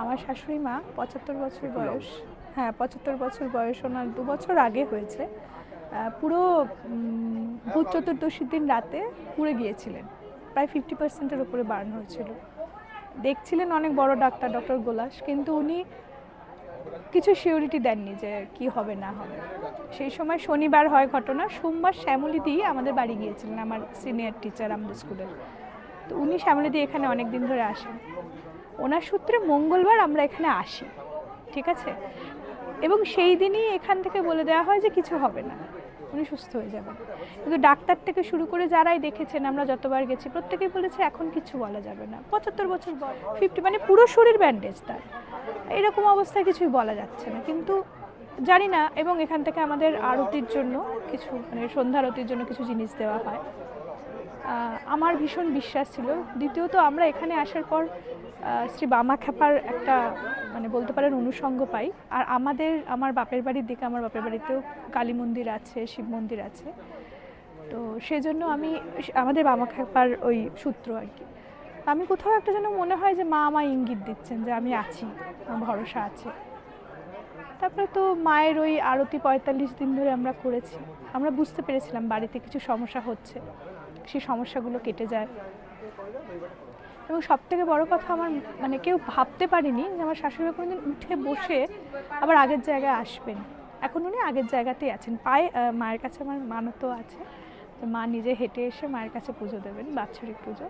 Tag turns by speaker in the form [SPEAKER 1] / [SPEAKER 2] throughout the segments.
[SPEAKER 1] আমার শাশুড়ি মা ৭৫ বছর বয়স। হ্যাঁ, ৭৫ বছর বয়স, ওনার ২ বছর আগে হয়েছে। পুরো ভূত চতুর্দশীর দিন রাতে পুড়ে গিয়েছিলেন। প্রায় 50% উপরে বার্ন হয়েছিল। দেখছিলেন অনেক বড় ডাক্তার, ডক্টর গোলাস, কিন্তু উনি কিছু সিওরিটি দেননি যে কি হবে না হবে। সেই সময় শনিবার হয় ঘটনা, সোমবার শ্যামলীদি আমাদের বাড়ি গিয়েছিলেন, আমার সিনিয়র টিচার আমাদের স্কুলের। তো উনি শ্যামলীদি এখানে অনেক দিন ধরে আসেন, ওনার সূত্রে মঙ্গলবার আমরা এখানে আসি, ঠিক আছে। এবং সেই দিনই এখান থেকে বলে দেওয়া হয় যে কিছু হবে না, উনি সুস্থ হয়ে যাবেন। কিন্তু ডাক্তার থেকে শুরু করে যারাই দেখেছেন, আমরা যতবার গেছি, প্রত্যেকেই বলেছে এখন কিছু বলা যাবে না। ৭৫ বছর বয়স, 50, মানে পুরো শরীর ব্যান্ডেজ তার, এরকম অবস্থায় কিছুই বলা যাচ্ছে না। কিন্তু জানি না, এবং এখান থেকে আমাদের আরতির জন্য কিছু, মানে সন্ধ্যা আরতির জন্য কিছু জিনিস দেওয়া হয়। আমার ভীষণ বিশ্বাস ছিল। দ্বিতীয়ত আমরা এখানে আসার পর শ্রী বামাখ্যাপার একটা, মানে বলতে পারেন, অনুষঙ্গ পাই। আর আমার বাপের বাড়ির দিকে, আমার বাপের বাড়িতেও কালী মন্দির আছে, শিব মন্দির আছে। তো সেজন্য আমি আমাদের বামাখ্যাপার ওই সূত্র আর কি, আমি কোথাও একটা যেন মনে হয় যে মা আমায় ইঙ্গিত দিচ্ছেন যে আমি আছি, আমার ভরসা আছে। তারপরে তো মায়ের ওই আরতি ৪৫ দিন ধরে আমরা করেছি। আমরা বুঝতে পেরেছিলাম বাড়িতে কিছু সমস্যা হচ্ছে, সেই সমস্যাগুলো কেটে যায়। এবং সবথেকে বড় কথা, আমার মানে কেউ ভাবতে পারিনি যে আমার শাশুড়ি কোনোদিন উঠে বসে আবার আগের জায়গায় আসবেন। এখন উনি আগের জায়গাতেই আছেন, পায়ে মায়ের কাছে আমার মানতও আছে, তো মা নিজে হেঁটে এসে মায়ের কাছে পুজো দেবেন, বাৎসরিক পুজো।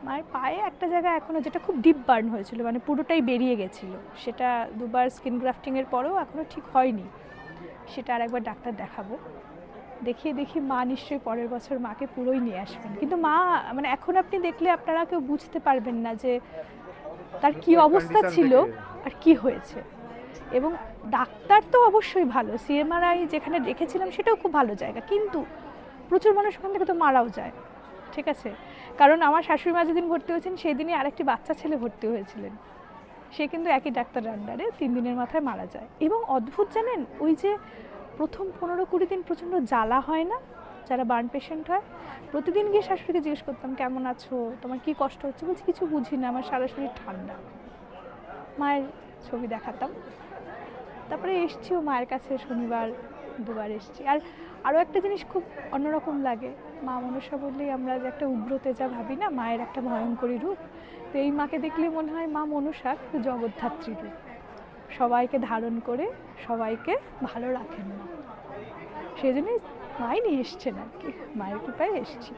[SPEAKER 1] মায়ের পায়ে একটা জায়গা এখনও, যেটা খুব ডিপ বার্ন হয়েছিল, মানে পুরোটাই বেরিয়ে গেছিলো, সেটা দুবার স্কিন গ্রাফটিংয়ের পরেও এখনও ঠিক হয়নি। সেটা আর একবার ডাক্তার দেখাবো, দেখিয়ে দেখি মা নিশ্চয়ই পরের বছর মাকে পুরোই নিয়ে আসবেন। কিন্তু মা, মানে এখন আপনি দেখলে আপনারা কেউ বুঝতে পারবেন না যে তার কি অবস্থা ছিল আর কি হয়েছে। এবং ডাক্তার তো অবশ্যই ভালো, সিএমআরআই যেখানে রেখেছিলাম সেটাও খুব ভালো জায়গা, কিন্তু প্রচুর মানুষ ওখান থেকে তো মারাও যায়, ঠিক আছে। কারণ আমার শাশুড়ি মা যেদিন ভর্তি হয়েছেন সেই দিনই আরেকটি বাচ্চা ছেলে ভর্তি হয়েছিলেন, সে কিন্তু একই ডাক্তার আন্ডারে 3 দিনের মাথায় মারা যায়। এবং অদ্ভুত জানেন, ওই যে প্রথম 15-20 দিন প্রচণ্ড জ্বালা হয় না, যারা বার্ন পেশেন্ট হয়, প্রতিদিন গিয়ে শাশুড়িকে জিজ্ঞেস করতাম কেমন আছো, তোমার কি কষ্ট হচ্ছে, বলছি কিছু বুঝি না, আমার সারা শরীর ঠান্ডা। মায়ের ছবি দেখাতাম। তারপরে এসছিও মায়ের কাছে, শনিবার 2বার এসছি। আর আরও একটা জিনিস খুব অন্যরকম লাগে, মা মনসা বললেই আমরা যে একটা উগ্র তেজা ভাবি না, মায়ের একটা ভয়ঙ্করী রূপ। তো এই মাকে দেখলে মনে হয় মা মনসা কিন্তু জগদ্ধাত্রী রূপ, সবাইকে ধারণ করে সবাইকে ভালো রাখেন মা। সেই জন্যই মাই নিয়ে এসছেন আর কি, মায়ের কৃপায় এসছি।